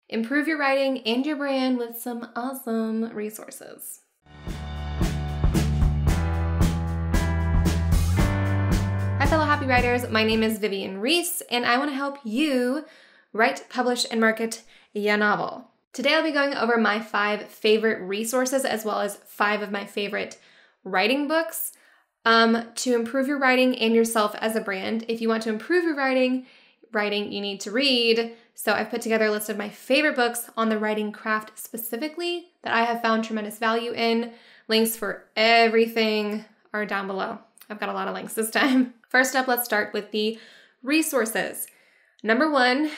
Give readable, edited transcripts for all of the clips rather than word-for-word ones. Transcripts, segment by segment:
Improve your writing and your brand with some awesome resources. Hi fellow happy writers, my name is Vivien Reis and I want to help you write, publish, and market your novel. Today I'll be going over my 5 favorite resources as well as 5 of my favorite writing books to improve your writing and yourself as a brand. If you want to improve your writing you need to read. So I've put together a list of my favorite books on the writing craft specifically that I have found tremendous value in. Links for everything are down below. I've got a lot of links this time. First up, let's start with the resources. Number 1,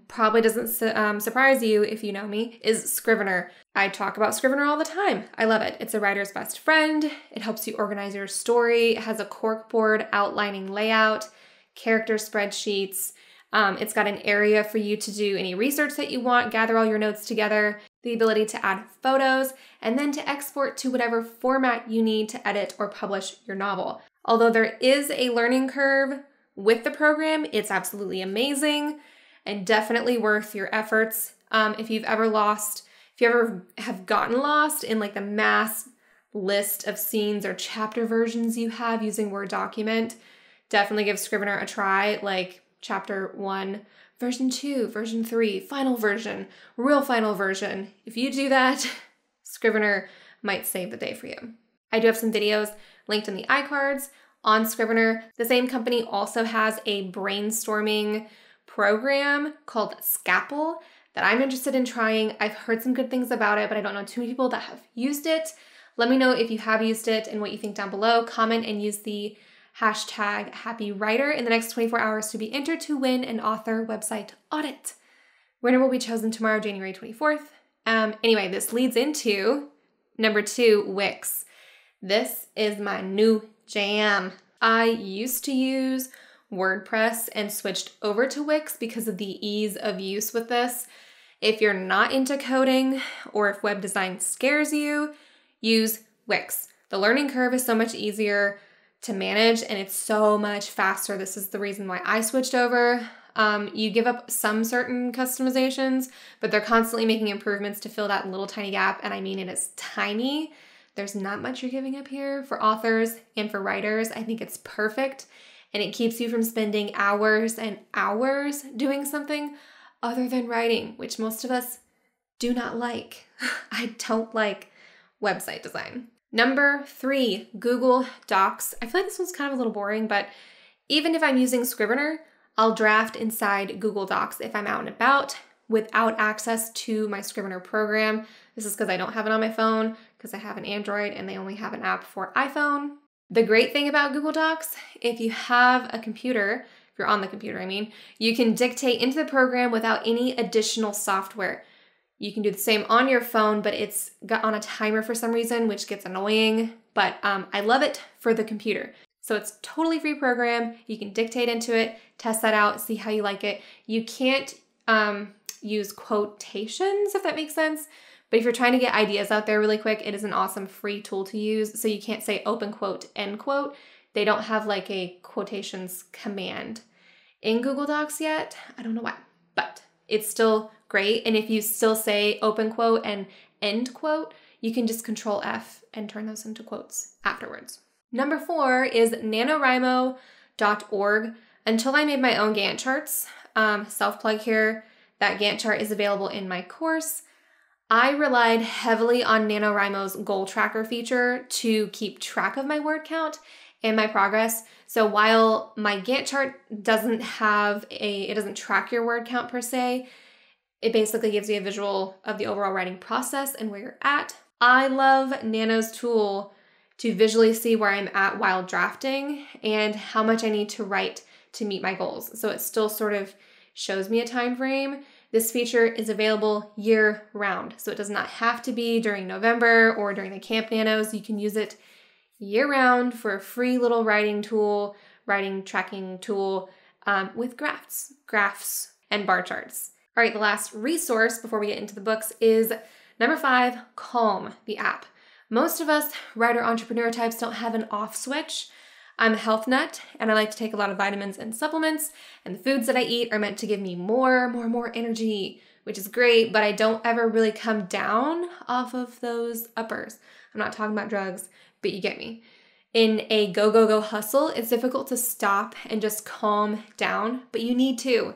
probably doesn't surprise you if you know me, is Scrivener. I talk about Scrivener all the time. I love it. It's a writer's best friend. It helps you organize your story. It has a corkboard outlining layout, character spreadsheets. It's got an area for you to do any research that you want, gather all your notes together, the ability to add photos, and then to export to whatever format you need to edit or publish your novel. Although there is a learning curve with the program, it's absolutely amazing and definitely worth your efforts. If you ever have gotten lost in like the mass list of scenes or chapter versions you have using Word document, definitely give Scrivener a try, like Chapter 1, Version 2, Version 3, Final Version, Real Final Version. If you do that, Scrivener might save the day for you. I do have some videos linked in the iCards on Scrivener. The same company also has a brainstorming program called Scapple that I'm interested in trying. I've heard some good things about it, but I don't know too many people that have used it. Let me know if you have used it and what you think down below. Comment and use the hashtag #HappyWriter in the next 24 hours to be entered to win an author website audit. Winner will be chosen tomorrow, January 24th. Anyway, this leads into number 2, Wix. This is my new jam. I used to use WordPress and switched over to Wix because of the ease of use with this. If you're not into coding or if web design scares you, use Wix. The learning curve is so much easier to manage and it's so much faster. This is the reason why I switched over. You give up some certain customizations, but they're constantly making improvements to fill that little tiny gap, and I mean it is tiny. There's not much you're giving up here for authors and for writers. I think it's perfect, and it keeps you from spending hours and hours doing something other than writing, which most of us do not like. I don't like website design. Number 3, Google Docs. I feel like this one's kind of a little boring, but even if I'm using Scrivener, I'll draft inside Google Docs if I'm out and about without access to my Scrivener program. This is because I don't have it on my phone, because I have an Android and they only have an app for iPhone. The great thing about Google Docs, if you have a computer, if you're on the computer, you can dictate into the program without any additional software. You can do the same on your phone, but it's got on a timer for some reason, which gets annoying, but I love it for the computer. So it's totally free program. You can dictate into it, test that out, see how you like it. You can't use quotations, if that makes sense, but if you're trying to get ideas out there really quick, it is an awesome free tool to use. So you can't say open quote, end quote. They don't have like a quotations command in Google Docs yet. I don't know why, but it's still great. And if you still say open quote and end quote, you can just Control F and turn those into quotes afterwards. Number 4 is NaNoWriMo.org. Until I made my own Gantt charts, self-plug here, that Gantt chart is available in my course. I relied heavily on NaNoWriMo's goal tracker feature to keep track of my word count and my progress. So while my Gantt chart doesn't track your word count per se, it basically gives you a visual of the overall writing process and where you're at. I love Nano's tool to visually see where I'm at while drafting and how much I need to write to meet my goals. So it still sort of shows me a time frame. This feature is available year round. So it does not have to be during November or during the Camp Nanos. You can use it year round for a free little writing tracking tool with graphs and bar charts. All right, the last resource before we get into the books is number 5, Calm, the app. Most of us writer entrepreneur types don't have an off switch. I'm a health nut and I like to take a lot of vitamins and supplements, and the foods that I eat are meant to give me more energy, which is great, but I don't ever really come down off of those uppers. I'm not talking about drugs, but you get me. In a go, go, go hustle, it's difficult to stop and just calm down, but you need to.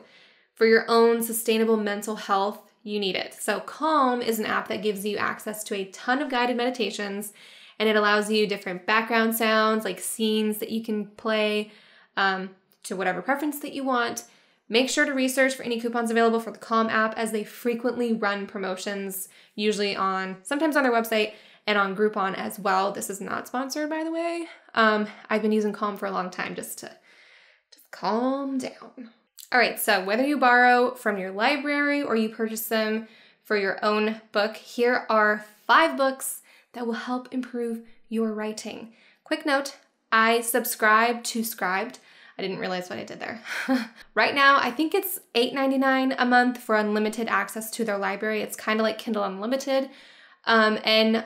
For your own sustainable mental health, you need it. So Calm is an app that gives you access to a ton of guided meditations, and it allows you different background sounds like scenes that you can play to whatever preference that you want. Make sure to research for any coupons available for the Calm app, as they frequently run promotions, usually sometimes on their website and on Groupon as well. This is not sponsored, by the way. I've been using Calm for a long time just to calm down. All right, so whether you borrow from your library or you purchase them for your own book, here are 5 books that will help improve your writing. Quick note, I subscribe to Scribed. I didn't realize what I did there. Right now, I think it's $8.99 a month for unlimited access to their library. It's kind of like Kindle Unlimited. And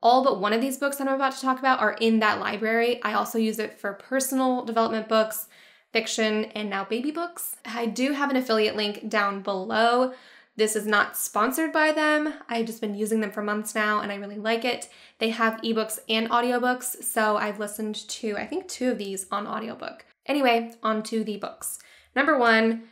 all but one of these books that I'm about to talk about are in that library. I also use it for personal development books, fiction, and now baby books. I do have an affiliate link down below. This is not sponsored by them. I've just been using them for months now and I really like it. They have ebooks and audiobooks, so I've listened to, I think, 2 of these on audiobook. Anyway, on to the books. Number 1,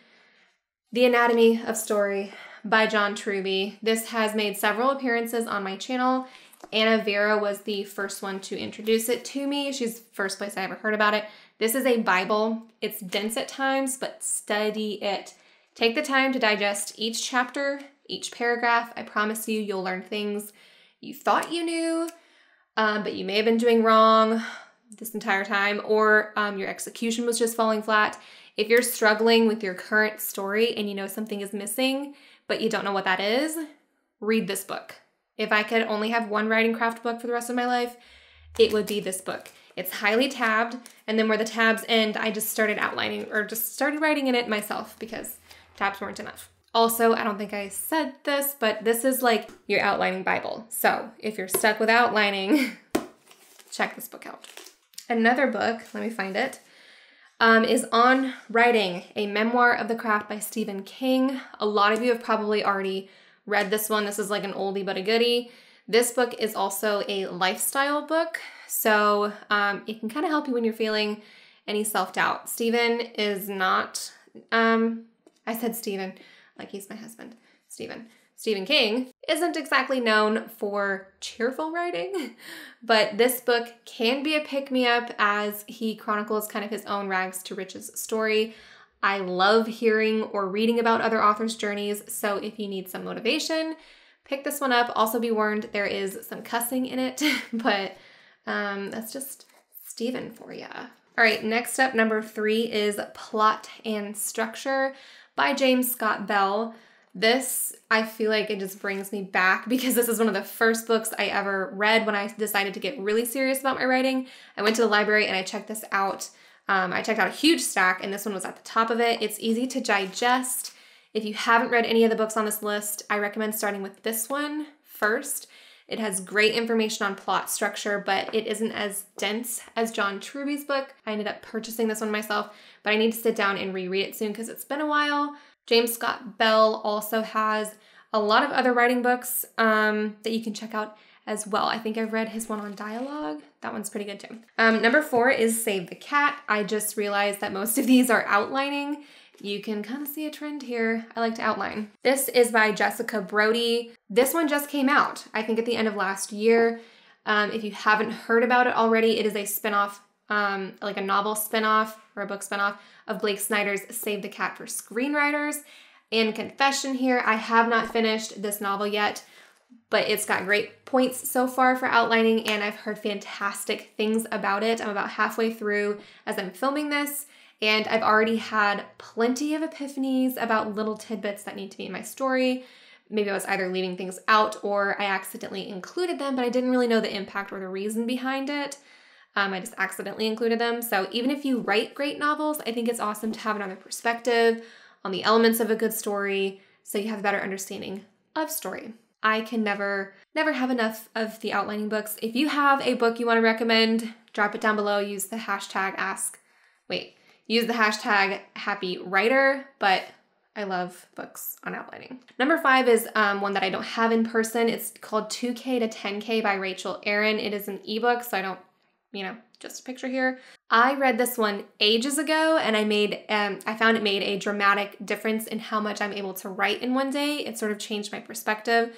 The Anatomy of Story by John Truby. This has made several appearances on my channel. Anna Vera was the first one to introduce it to me. She's the first place I ever heard about it. This is a Bible. It's dense at times, but study it. Take the time to digest each chapter, each paragraph. I promise you, you'll learn things you thought you knew, but you may have been doing wrong this entire time, or your execution was just falling flat. If you're struggling with your current story and you know something is missing, but you don't know what that is, read this book. If I could only have one writing craft book for the rest of my life, it would be this book. It's highly tabbed, and then where the tabs end, I just started outlining or just started writing in it myself because tabs weren't enough. Also, I don't think I said this, but this is like your outlining Bible. So if you're stuck with outlining, check this book out. Another book, let me find it, is On Writing, a Memoir of the Craft by Stephen King. A lot of you have probably already read this one. This is like an oldie but a goodie. This book is also a lifestyle book, so it can kind of help you when you're feeling any self-doubt. Stephen is not, I said Stephen like he's my husband, Stephen King isn't exactly known for cheerful writing, but this book can be a pick-me-up as he chronicles kind of his own rags to riches story. I love hearing or reading about other authors' journeys, so if you need some motivation, pick this one up. Also be warned, there is some cussing in it, but that's just Stephen for ya. All right, next up, number 3 is Plot and Structure by James Scott Bell. This, I feel like it just brings me back because this is one of the first books I ever read when I decided to get really serious about my writing. I went to the library and I checked this out. I checked out a huge stack and this one was at the top of it. It's easy to digest. If you haven't read any of the books on this list, I recommend starting with this one first. It has great information on plot structure, but it isn't as dense as John Truby's book. I ended up purchasing this one myself, but I need to sit down and reread it soon because it's been a while. James Scott Bell also has a lot of other writing books that you can check out as well. I think I've read his one on dialogue. That one's pretty good too. Number 4 is Save the Cat. I just realized that most of these are outlining. You can kind of see a trend here. I like to outline. This is by Jessica Brody. This one just came out, I think at the end of last year. If you haven't heard about it already, it is a spinoff, like a novel spinoff or a book spinoff of Blake Snyder's Save the Cat for Screenwriters. And confession here, I have not finished this novel yet, but it's got great points so far for outlining and I've heard fantastic things about it. I'm about halfway through as I'm filming this and I've already had plenty of epiphanies about little tidbits that need to be in my story. Maybe I was either leaving things out or I accidentally included them, but I didn't really know the impact or the reason behind it. I just accidentally included them. So even if you write great novels, I think it's awesome to have another perspective on the elements of a good story so you have a better understanding of story. I can never have enough of the outlining books. If you have a book you want to recommend, drop it down below. Use the hashtag #HappyWriter, but I love books on outlining. Number 5 is one that I don't have in person. It's called 2K to 10K by Rachel Aaron. It is an ebook, so I don't, just a picture here. I read this one ages ago, and I found it made a dramatic difference in how much I'm able to write in one day. It sort of changed my perspective.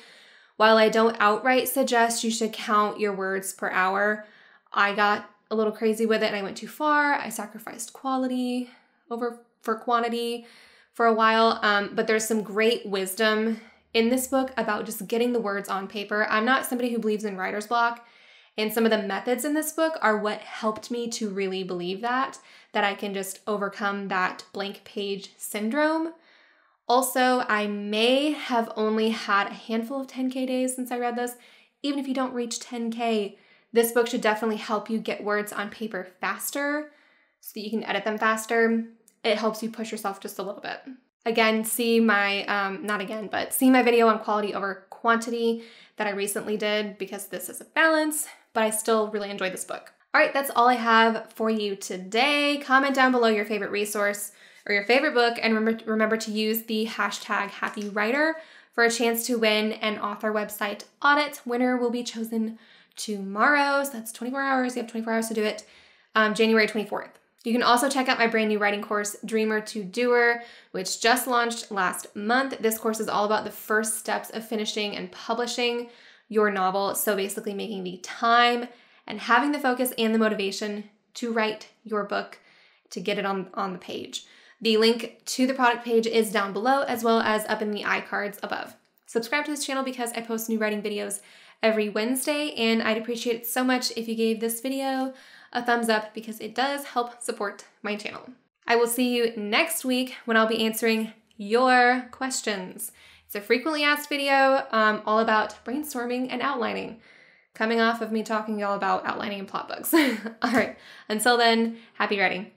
While I don't outright suggest you should count your words per hour, I got a little crazy with it and I went too far. I sacrificed quality for quantity for a while, but there's some great wisdom in this book about just getting the words on paper. I'm not somebody who believes in writer's block, and some of the methods in this book are what helped me to really believe that I can just overcome that blank page syndrome. Also, I may have only had a handful of 10K days since I read this. Even if you don't reach 10K, this book should definitely help you get words on paper faster so that you can edit them faster. It helps you push yourself just a little bit. Again, see my video on quality over quantity that I recently did, because this is a balance, but I still really enjoyed this book. All right, that's all I have for you today. Comment down below your favorite resource or your favorite book, and remember to use the hashtag #HappyWriter for a chance to win an author website audit. Winner will be chosen tomorrow, so that's 24 hours. You have 24 hours to do it, January 24th. You can also check out my brand new writing course, Dreamer to Doer, which just launched last month. This course is all about the first steps of finishing and publishing your novel. So basically making the time and having the focus and the motivation to write your book, to get it on the page. The link to the product page is down below, as well as up in the iCards above. Subscribe to this channel because I post new writing videos every Wednesday, and I'd appreciate it so much if you gave this video a thumbs up, because it does help support my channel. I will see you next week when I'll be answering your questions. It's a frequently asked video all about brainstorming and outlining, coming off of me talking to y'all about outlining and plot books. All right, until then, happy writing.